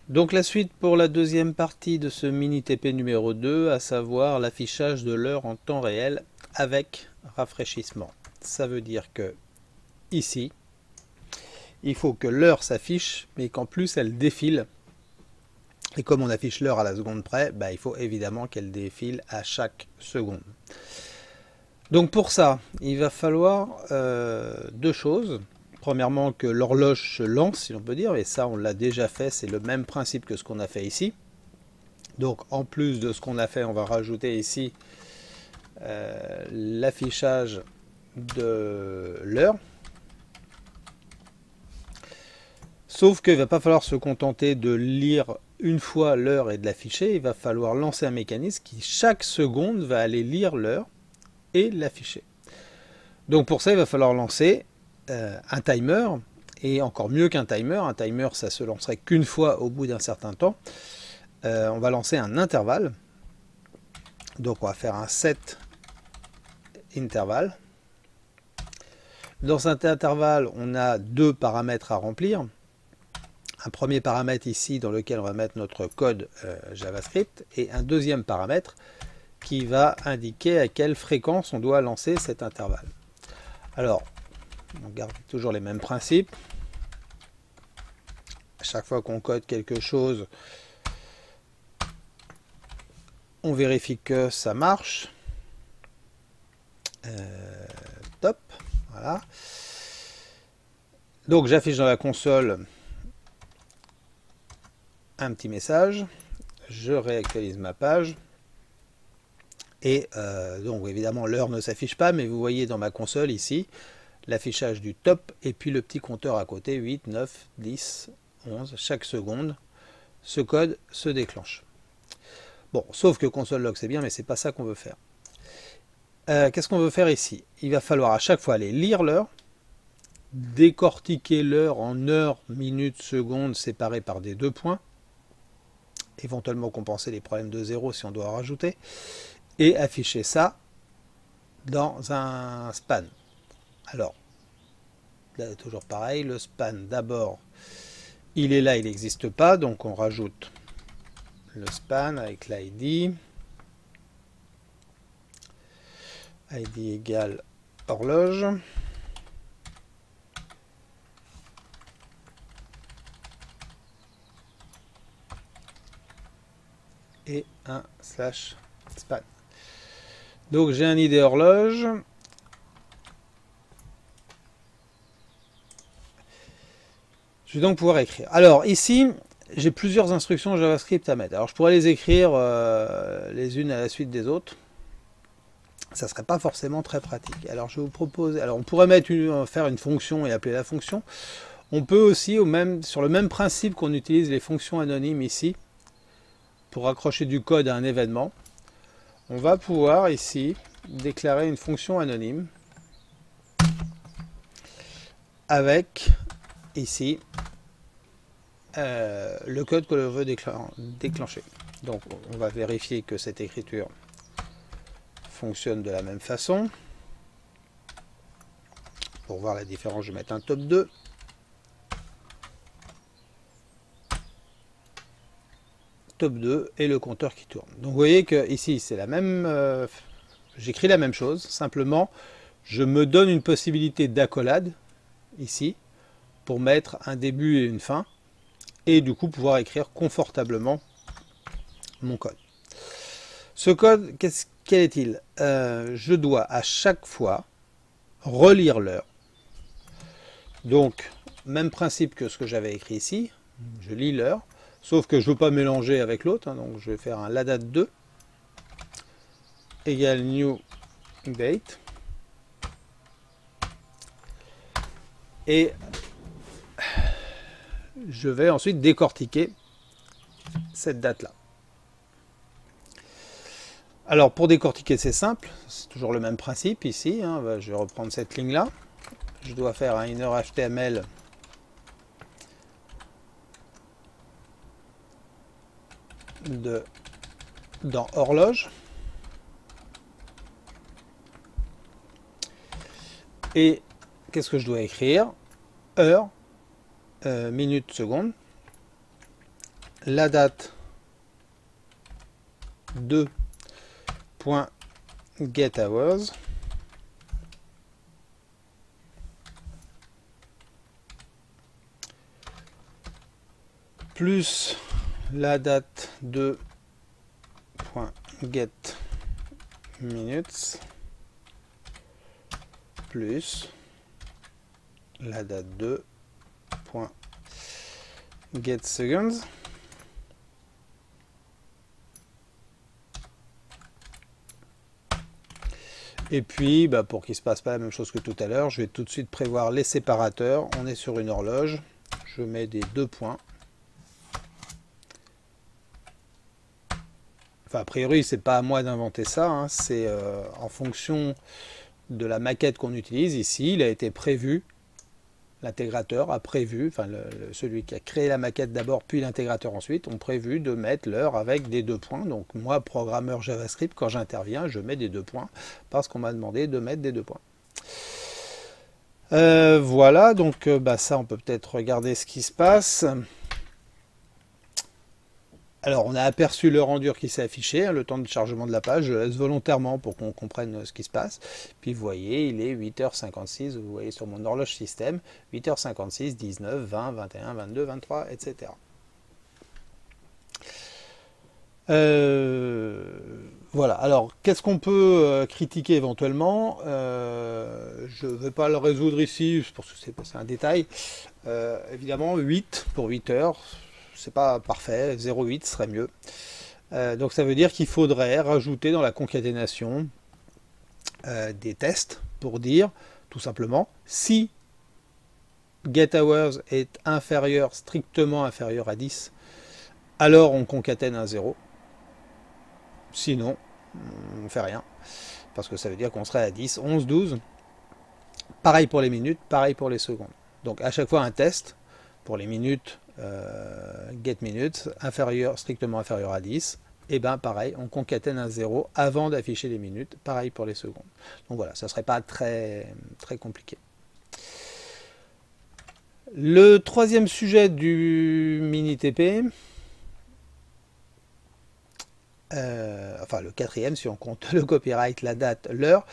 Donc la suite pour la deuxième partie de ce mini TP numéro 2, à savoir l'affichage de l'heure en temps réel avec rafraîchissement. Ça veut dire que ici, il faut que l'heure s'affiche, mais qu'en plus elle défile. Et comme on affiche l'heure à la seconde près, il faut évidemment qu'elle défile à chaque seconde. Donc pour ça, il va falloir deux choses. Premièrement, que l'horloge se lance, si l'on peut dire, et ça on l'a déjà fait, c'est le même principe que ce qu'on a fait ici. Donc en plus de ce qu'on a fait, on va rajouter ici l'affichage de l'heure. Sauf qu'il ne va pas falloir se contenter de lire une fois l'heure et de l'afficher, il va falloir lancer un mécanisme qui chaque seconde va aller lire l'heure et l'afficher. Donc pour ça, il va falloir lancer un timer, et encore mieux qu'un timer ça se lancerait qu'une fois au bout d'un certain temps. On va lancer un intervalle, donc on va faire un set intervalle. Dans cet intervalle, on a deux paramètres à remplir. Un premier paramètre ici dans lequel on va mettre notre code JavaScript, et un deuxième paramètre qui va indiquer à quelle fréquence on doit lancer cet intervalle. Alors, on garde toujours les mêmes principes. À chaque fois qu'on code quelque chose, on vérifie que ça marche. Top, voilà. Donc j'affiche dans la console un petit message, je réactualise ma page, et donc évidemment l'heure ne s'affiche pas, mais vous voyez dans ma console ici l'affichage du top et puis le petit compteur à côté, 8, 9, 10, 11, chaque seconde ce code se déclenche. Bon, sauf que console log c'est bien, mais c'est pas ça qu'on veut faire. Qu'est-ce qu'on veut faire ici? Il va falloir à chaque fois aller lire l'heure, décortiquer l'heure en heures, minutes, secondes séparées par des deux points, éventuellement compenser les problèmes de zéro si on doit en rajouter, et afficher ça dans un span. Alors, là, toujours pareil, le span d'abord, il est là, il n'existe pas, donc on rajoute le span avec l'ID. ID égale horloge. Et un slash span. Donc j'ai un ID horloge. Je vais donc pouvoir écrire. Alors ici, j'ai plusieurs instructions JavaScript à mettre. Alors je pourrais les écrire les unes à la suite des autres. Ça ne serait pas forcément très pratique. Alors je vous propose, alors on pourrait faire une fonction et appeler la fonction. On peut aussi, sur le même principe qu'on utilise les fonctions anonymes ici, pour accrocher du code à un événement, on va pouvoir ici déclarer une fonction anonyme avec ici le code que l'on veut déclencher. Donc on va vérifier que cette écriture fonctionne de la même façon. Pour voir la différence, je vais mettre un top 2. Top 2 et le compteur qui tourne. Donc vous voyez que ici c'est la même, j'écris la même chose, simplement je me donne une possibilité d'accolade ici pour mettre un début et une fin, et du coup pouvoir écrire confortablement mon code. Ce code, quel est-il? Je dois à chaque fois relire l'heure. Donc même principe que ce que j'avais écrit ici, je lis l'heure. Sauf que je ne veux pas mélanger avec l'autre, hein, donc je vais faire un la date 2 égale new date. Et je vais ensuite décortiquer cette date-là. Alors pour décortiquer, c'est simple, c'est toujours le même principe ici. Hein, je vais reprendre cette ligne-là. Je dois faire un inner HTML dans horloge, et qu'est-ce que je dois écrire? Heure, minute, seconde, la date 2.getHours plus la date 2.getMinutes plus la date 2.getSeconds. Et puis, pour qu'il ne se passe pas la même chose que tout à l'heure, je vais tout de suite prévoir les séparateurs. On est sur une horloge. Je mets des 2 points. Enfin, a priori, c'est pas à moi d'inventer ça. Hein. C'est en fonction de la maquette qu'on utilise. Ici, il a été prévu. L'intégrateur a prévu, enfin celui qui a créé la maquette d'abord, puis l'intégrateur ensuite, ont prévu de mettre l'heure avec des 2 points. Donc moi, programmeur JavaScript, quand j'interviens, je mets des 2 points, parce qu'on m'a demandé de mettre des 2 points. Voilà, donc ça, on peut peut-être regarder ce qui se passe. Alors, on a aperçu le rendu qui s'est affiché, hein, le temps de chargement de la page. Je laisse volontairement pour qu'on comprenne ce qui se passe. Puis, vous voyez, il est 8h56, vous voyez sur mon horloge système, 8h56, 19, 20, 21, 22, 23, etc. Voilà, alors, qu'est-ce qu'on peut critiquer éventuellement? Je ne vais pas le résoudre ici, parce que c'est un détail. Évidemment, 8 pour 8 heures. C'est pas parfait, 0,8 serait mieux. Donc ça veut dire qu'il faudrait rajouter dans la concaténation des tests pour dire tout simplement si getHours est inférieur, strictement inférieur à 10, alors on concatène un 0. Sinon, on ne fait rien. Parce que ça veut dire qu'on serait à 10, 11, 12. Pareil pour les minutes, pareil pour les secondes. Donc à chaque fois un test pour les minutes. GetMinutes strictement inférieur à 10, et pareil, on concatène un 0 avant d'afficher les minutes, pareil pour les secondes. Donc voilà, ça ne serait pas très compliqué. Le troisième sujet du mini-TP, enfin le quatrième si on compte le copyright, la date, l'heure.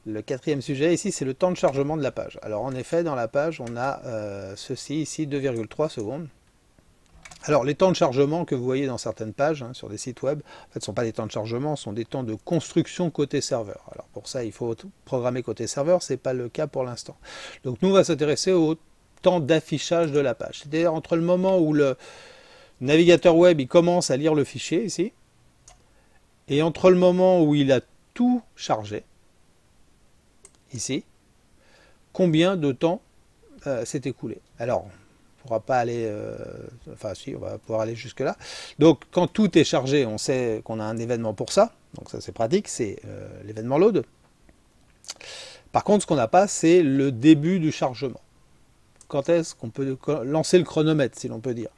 Le quatrième sujet ici, c'est le temps de chargement de la page. Alors en effet, dans la page, on a ceci ici, 2,3 secondes. Alors les temps de chargement que vous voyez dans certaines pages, sur des sites web, en fait, ne sont pas des temps de chargement, ce sont des temps de construction côté serveur. Alors pour ça, il faut programmer côté serveur, ce n'est pas le cas pour l'instant. Donc nous, on va s'intéresser au temps d'affichage de la page. C'est-à-dire entre le moment où le navigateur web il commence à lire le fichier, ici, et entre le moment où il a tout chargé, ici, combien de temps s'est écoulé. Alors, on ne pourra pas aller, enfin si, on va pouvoir aller jusque là. Donc quand tout est chargé, on sait qu'on a un événement pour ça, donc ça c'est pratique, c'est l'événement load. Par contre, ce qu'on n'a pas, c'est le début du chargement. Quand est-ce qu'on peut lancer le chronomètre, si l'on peut dire.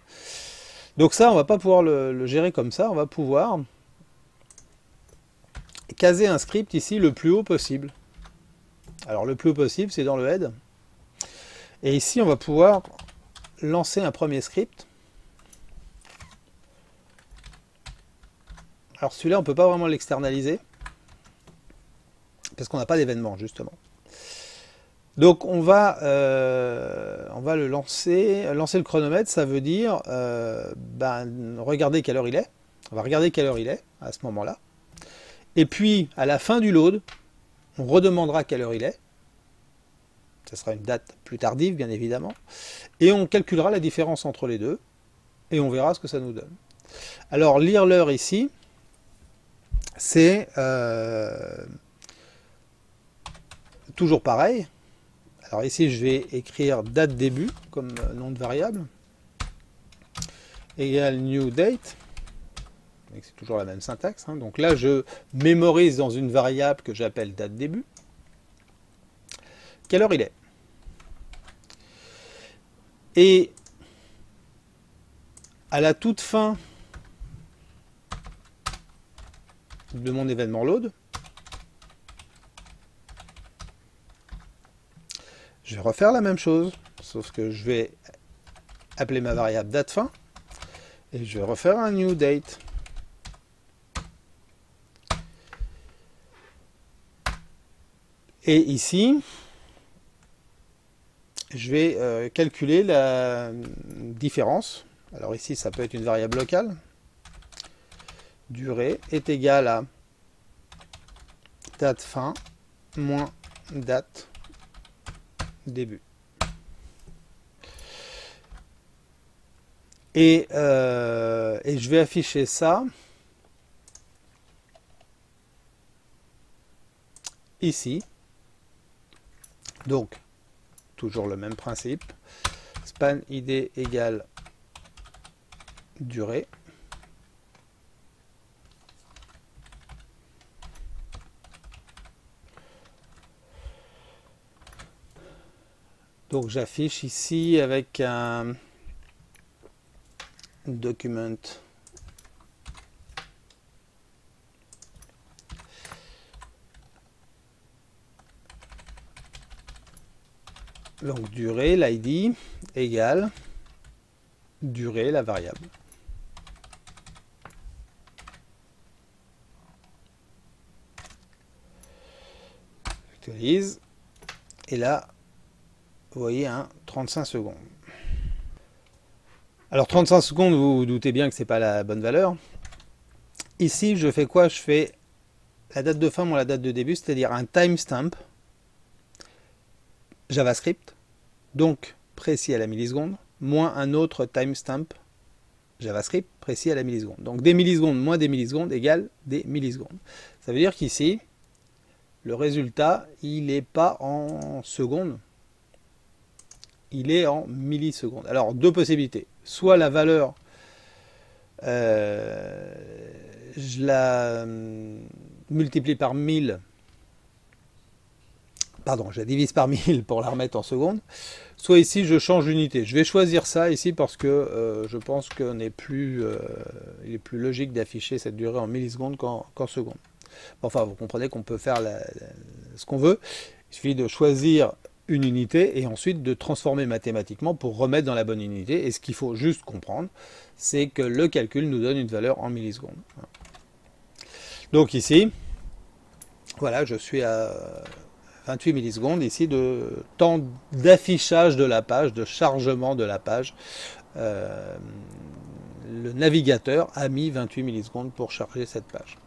Donc ça, on ne va pas pouvoir le gérer comme ça, on va pouvoir caser un script ici le plus haut possible. Alors le plus haut possible, c'est dans le head. Et ici, on va pouvoir lancer un premier script. Alors celui-là, on ne peut pas vraiment l'externaliser, parce qu'on n'a pas d'événement, justement. Donc on va le lancer. Lancer le chronomètre, ça veut dire regarder quelle heure il est. On va regarder quelle heure il est, à ce moment-là. Et puis, à la fin du load, on redemandera quelle heure il est. Ce sera une date plus tardive, bien évidemment. Et on calculera la différence entre les deux. Et on verra ce que ça nous donne. Alors, lire l'heure ici, c'est toujours pareil. Alors ici, je vais écrire date début comme nom de variable. Égale new date. C'est toujours la même syntaxe. Hein. Donc là, je mémorise dans une variable que j'appelle date début. Quelle heure il est? Et à la toute fin de mon événement load, je vais refaire la même chose, sauf que je vais appeler ma variable date fin. Et je vais refaire un new date. Et ici, je vais calculer la différence. Alors ici, ça peut être une variable locale. Durée est égale à date fin moins date début. Et je vais afficher ça ici. Donc, toujours le même principe. Span id égale durée. Donc j'affiche ici avec un document donc durée, l'id égale durée, la variable. J'actualise et là vous voyez un 35 secondes. Alors 35 secondes, vous vous doutez bien que c'est pas la bonne valeur. Ici je fais quoi? Je fais la date de fin moins la date de début, c'est-à-dire un timestamp JavaScript, donc précis à la milliseconde, moins un autre timestamp JavaScript précis à la milliseconde. Donc des millisecondes moins des millisecondes égale des millisecondes. Ça veut dire qu'ici, le résultat, il n'est pas en secondes, il est en millisecondes. Alors deux possibilités. Soit la valeur, je la multiplie par 1000, pardon, je la divise par 1000 pour la remettre en secondes. Soit ici, je change d'unité. Je vais choisir ça ici parce que je pense qu'il est plus logique d'afficher cette durée en millisecondes qu'en secondes. Enfin, vous comprenez qu'on peut faire ce qu'on veut. Il suffit de choisir une unité et ensuite de transformer mathématiquement pour remettre dans la bonne unité. Et ce qu'il faut juste comprendre, c'est que le calcul nous donne une valeur en millisecondes. Donc ici, voilà, je suis à 28 millisecondes ici de temps d'affichage de la page, de chargement de la page. Le navigateur a mis 28 millisecondes pour charger cette page.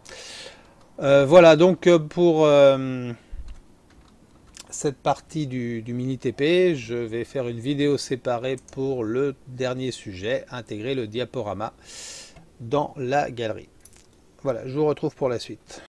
Voilà donc pour cette partie du mini TP, je vais faire une vidéo séparée pour le dernier sujet, intégrer le diaporama dans la galerie. Voilà, je vous retrouve pour la suite.